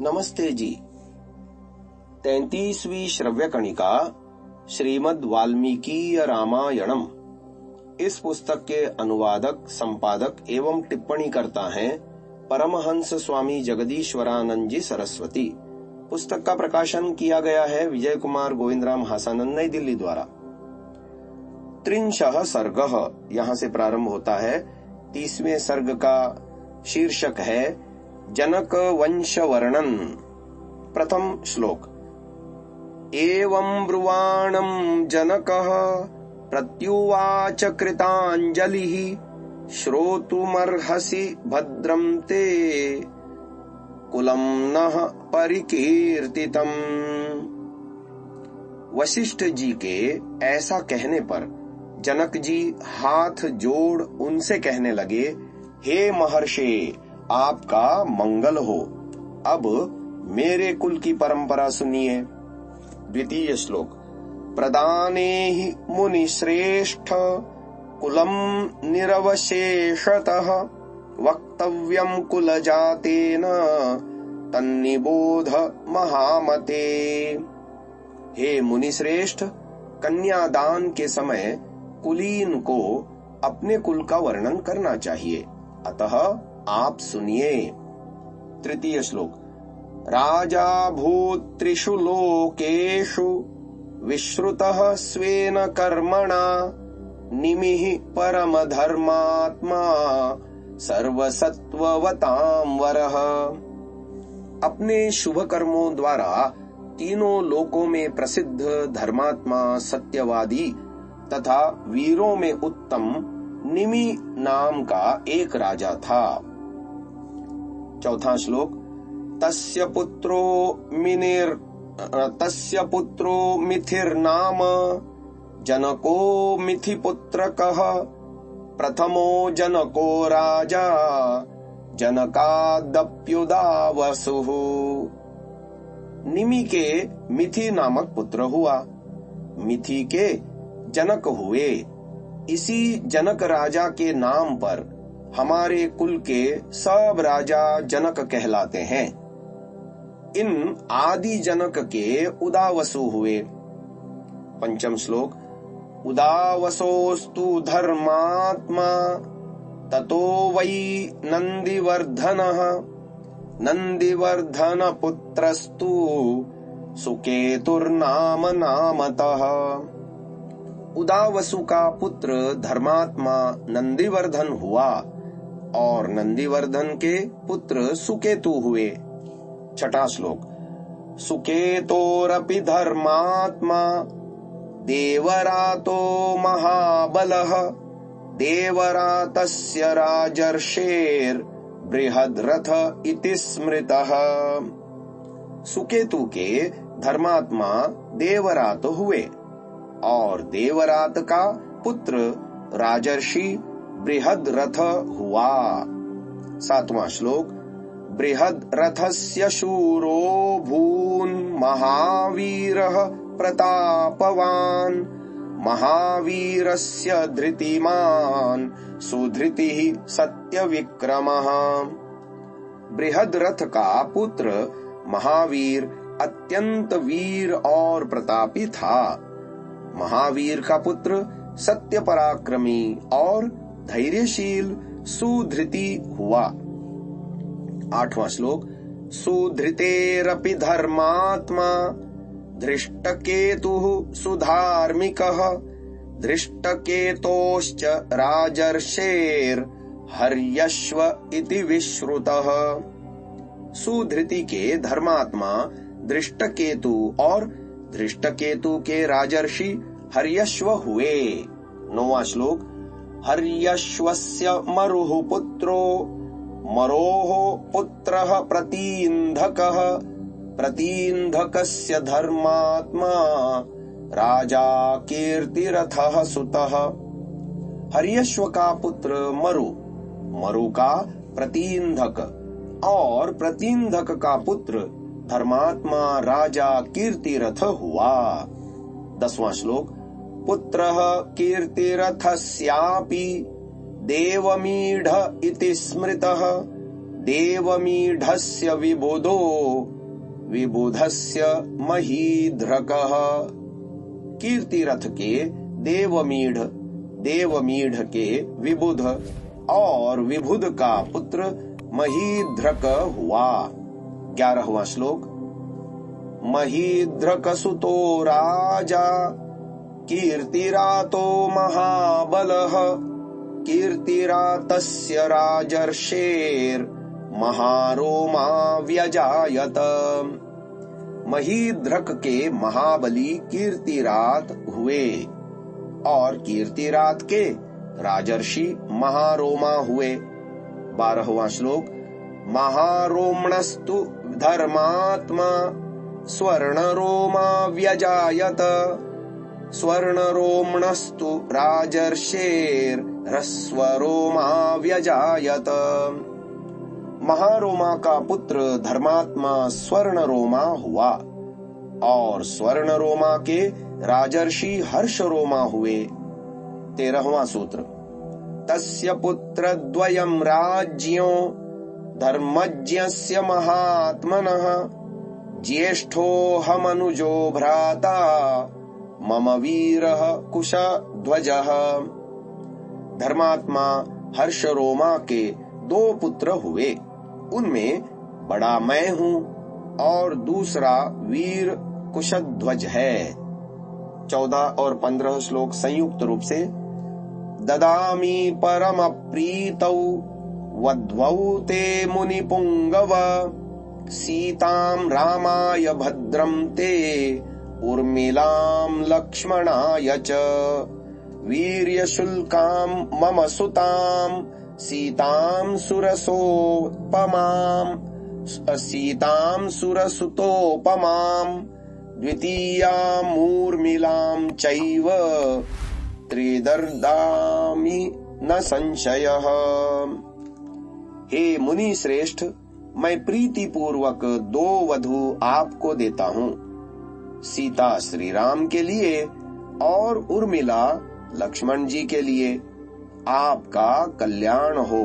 नमस्ते जी। 33वीं श्रव्य कणिका श्रीमद् वाल्मीकि रामायणम। इस पुस्तक के अनुवादक, संपादक एवं टिप्पणी करता हैं परमहंस स्वामी जगदीश्वरानंद जी सरस्वती। पुस्तक का प्रकाशन किया गया है विजय कुमार गोविंदराम हासानंद, नई दिल्ली द्वारा। त्रिंशः सर्गः यहाँ से प्रारंभ होता है। 30वें सर्ग का शीर्षक है जनक वंश वर्णन। प्रथम श्लोक। एवं ब्रुवाणं जनकः प्रत्युवाच कृताञ्जलिः श्रोतुमर्हसि भद्रं ते कुलं नः परिकीर्तितम्। वशिष्ठ जी के ऐसा कहने पर जनक जी हाथ जोड़ उनसे कहने लगे, हे महर्षि, आपका मंगल हो। अब मेरे कुल की परंपरा सुनिए। द्वितीय श्लोक। प्रदाने हि मुनि श्रेष्ठ कुलम निरवशेषतः वक्तव्यम कुल जातेन तन्निबोध महामते। हे मुनि श्रेष्ठ, कन्यादान के समय कुलीन को अपने कुल का वर्णन करना चाहिए, अतः आप सुनिए। तृतीय श्लोक। राजा भूत्रिषु लोकेषु विश्रुतः स्वेन कर्मणा निमिः परम धर्मात्मा सर्वसत्ववतां वरः। अपने शुभ कर्मों द्वारा तीनों लोकों में प्रसिद्ध धर्मात्मा, सत्यवादी तथा वीरों में उत्तम निमि नाम का एक राजा था। चौथा श्लोक। तस्य पुत्रो मिथिर्नाम जनको मिथिपुत्रकः प्रथमो जनको राजा जनकादप्युदावसुः। निमि के मिथि नामक पुत्र हुआ, मिथि के जनक हुए। इसी जनक राजा के नाम पर हमारे कुल के सब राजा जनक कहलाते हैं। इन आदि जनक के उदावसु हुए। पंचम श्लोक। उदावसोस्तु धर्मात्मा ततो वै नंदिवर्धनः नंदिवर्धन पुत्रस्तु सुकेतुर्नाम नामतः। उदावसु का पुत्र धर्मात्मा नंदिवर्धन हुआ और नंदिवर्धन के पुत्र सुकेतु हुए। छठा श्लोक। सुकेतोरपि धर्मात्मा देवरातो महाबलः देवरातस्य राजर्षेर बृहद्रथ इति स्मृतः। सुकेतु के धर्मात्मा देवरात हुए और देवरात का पुत्र राजर्षि बृहद्रथ हुआ। सातवां श्लोक। बृहद्रथस्य शूरो भून् महावीरः प्रतापवान् महावीरस्य धृतिमान् सुधृतिः सत्यविक्रमः। बृहद्रथ का पुत्र महावीर अत्यंत वीर और प्रतापी था। महावीर का पुत्र सत्य पराक्रमी और धैर्यशील सुधृति हुआ। आठवां श्लोक। सुधृतेरपि धर्मात्मा धृष्टकेतुः सुधार्मिकः धृष्टकेतोश्च राजर्षेर हर्यश्व इति विश्रुतः। सुधृति के धर्मात्मा धृष्टकेतु और धृष्टकेतु के राजर्षि हर्यश्व हुए। नौवां श्लोक। हर्यश्वस्य मरुः पुत्रो मरोः पुत्रः प्रतीन्धकः प्रतीन्धकस्य धर्मात्मा राजा कीर्तिरथः सुतः। हर्यश्व का पुत्र मरु, मरु का प्रतीन्धक और प्रतीन्धक का पुत्र धर्मात्मा राजा कीर्तिरथ हुआ। 10वां श्लोक। पुत्रः कीर्तिरथस्यापि देवमीढ इति स्मृतः देवमीढस्य विबुधो विबुधस्य महीध्रकः। कीर्तिरथ के देवमीढ़ के विबुध और विबुध का पुत्र महीध्रक हुआ। 11वां श्लोक। महीध्रक सुतो राजा कीर्तिरातो महाबलः कीर्तिरातस्य राजर्षेर महारोमा व्यजायत। महीध्रक के महाबली कीर्तिरात हुए और कीर्तिरात के राजर्षि महारोमा हुए। 12वां श्लोक। महारोमणस्तु धर्मात्मा स्वर्णरोमा व्यजायत स्वर्णरोमणस्तु राजर्षेर ह्रस्वरोमा व्यजायत। महारोमा का पुत्र धर्मात्मा स्वर्णरोमा हुआ और स्वर्णरोमा के राजर्षि हर्षरोमा हुए। 13वां सूत्र। तस्य पुत्रद्वयं राज्ञो धर्मज्ञस्य महात्मनः ज्येष्ठोऽहमनुजो भ्राता मम वीरः कुशध्वजः। धर्मात्मा हर्षरोमा के 2 पुत्र हुए, उनमें बड़ा मैं हूँ और दूसरा वीर कुशध्वज है। 14 और 15 श्लोक संयुक्त रूप से। ददामि परम प्रीतौ वध्वौ ते मुनिपुंगव सीतां रामाय भद्रं ते उर्मिलां लक्ष्मणाय च वीर्यशुल्कां मम सुतां सीतां सुरसुतोपमां द्वितीयामूर्मिलां चैव त्रिदर्दामि न संशयः। हे मुनि श्रेष्ठ, मैं प्रीति पूर्वक 2 वधू आपको देता हूँ, सीता श्री राम के लिए और उर्मिला लक्ष्मण जी के लिए। आपका कल्याण हो।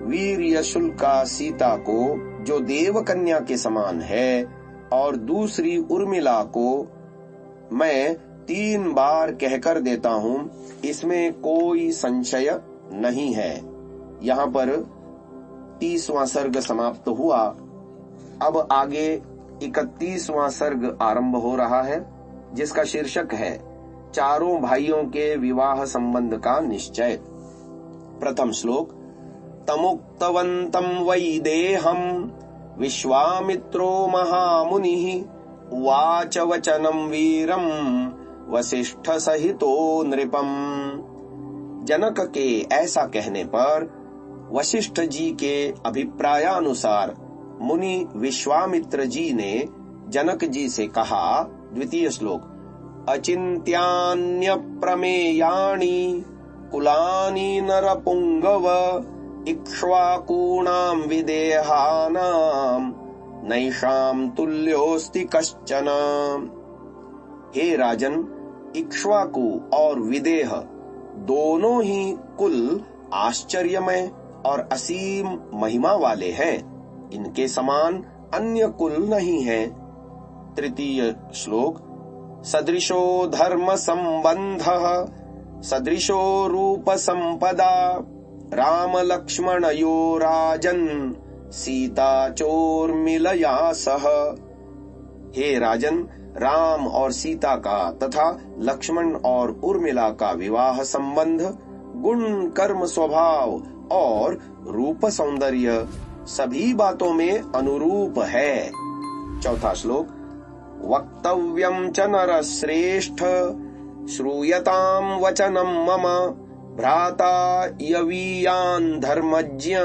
वीर्यशुल्का सीता को जो देव कन्या के समान है और दूसरी उर्मिला को मैं 3 बार कहकर देता हूँ, इसमें कोई संशय नहीं है। यहाँ पर 30वां सर्ग समाप्त हुआ। अब आगे 31वां सर्ग आरंभ हो रहा है, जिसका शीर्षक है चारों भाइयों के विवाह संबंध का निश्चय। प्रथम श्लोक। तमुक्तवन्तं वैदेहं विश्वामित्रो महामुनिः उवाच वचनं वीरं वसिष्ठ सहितो नृपम्। जनक के ऐसा कहने पर वशिष्ठ जी के अभिप्रायानुसार मुनि विश्वामित्र जी ने जनक जी से कहा। 2 श्लोक। अचिन्त्यान्य प्रमेयाणि कुलानि नरपुंगव इक्ष्वाकूणां विदेहानां नैषां तुल्योऽस्ति कश्चन। हे राजन, इक्ष्वाकु और विदेह दोनों ही कुल आश्चर्यमय और असीम महिमा वाले हैं, इनके समान अन्य कुल नहीं है। 3 श्लोक। सदृशो धर्म संबंधः सदृशो रूप संपदा राम लक्ष्मणयो राजन सीता चोर्मिलया सह। हे राजन, राम और सीता का तथा लक्ष्मण और उर्मिला का विवाह संबंध गुण कर्म स्वभाव और रूप सौंदर्य सभी बातों में अनुरूप है। 4 श्लोक। वक्तव्यं च नरश्रेष्ठ श्रूयतां वचनं मम भ्राता यवीयान् धर्मज्ञ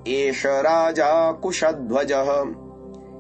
एष राजा कुशध्वजः।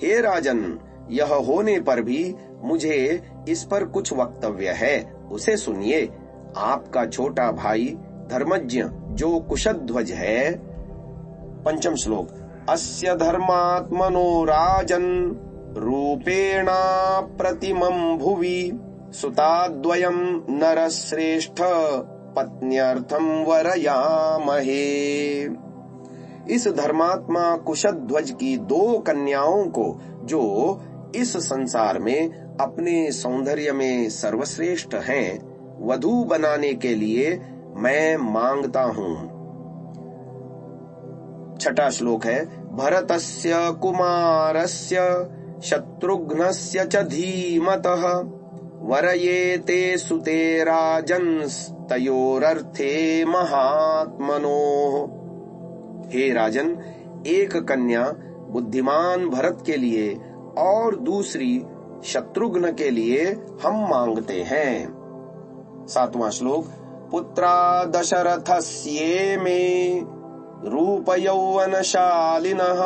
हे राजन, यह होने पर भी मुझे इस पर कुछ वक्तव्य है, उसे सुनिए। आपका छोटा भाई धर्मज्ञ जो कुशध्वज है। 5 श्लोक। अस्य धर्मात्मनो राजन् रूपेणा प्रतिमं भुवि सुताद्वयं नरश्रेष्ठ पत्न्यर्थं वरयामहे। इस धर्मात्मा कुशध्वज की 2 कन्याओं को, जो इस संसार में अपने सौंदर्य में सर्वश्रेष्ठ हैं, वधू बनाने के लिए मैं मांगता हूँ। 6वां श्लोक है, भरतस्य कुमारस्य शत्रुघ्नस्य च धीमतः वरयेते सुते राजन्स्तयोरर्थे महात्मनोः। हे राजन, एक कन्या बुद्धिमान भरत के लिए और दूसरी शत्रुघ्न के लिए हम मांगते हैं। 7वां श्लोक, पुत्रा दशरथस्ये मे रूप यौवनशालिनः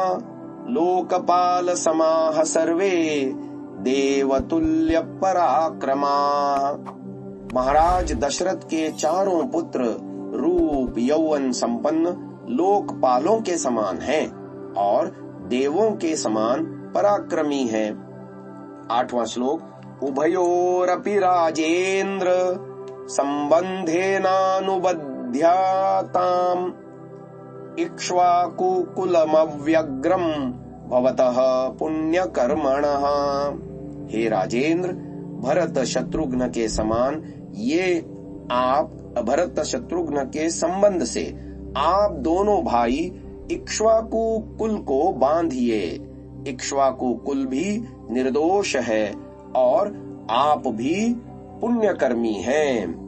लोकपाल समाः सर्वे देवतुल्य पराक्रमाः। महाराज दशरथ के 4 पुत्र रूप यौवन संपन्न लोकपालों के समान हैं और देवों के समान पराक्रमी हैं। 8वां श्लोक, उभयोरपि राजेन्द्र संबंधेनानुबध्याताम् इक्ष्वाकुकुलमव्यग्रम भवतः पुण्यकर्मणः। हे राजेंद्र, भरत शत्रुघ्न के समान ये आप भरत शत्रुघ्न के संबंध से आप दोनों भाई इक्ष्वाकु कुल को बांधिए। इक्ष्वाकु कुल भी निर्दोष है और आप भी पुण्यकर्मी हैं।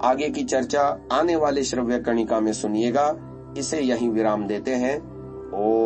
आगे की चर्चा आने वाले श्रव्य कणिका में सुनिएगा। इसे यहीं विराम देते हैं। ओम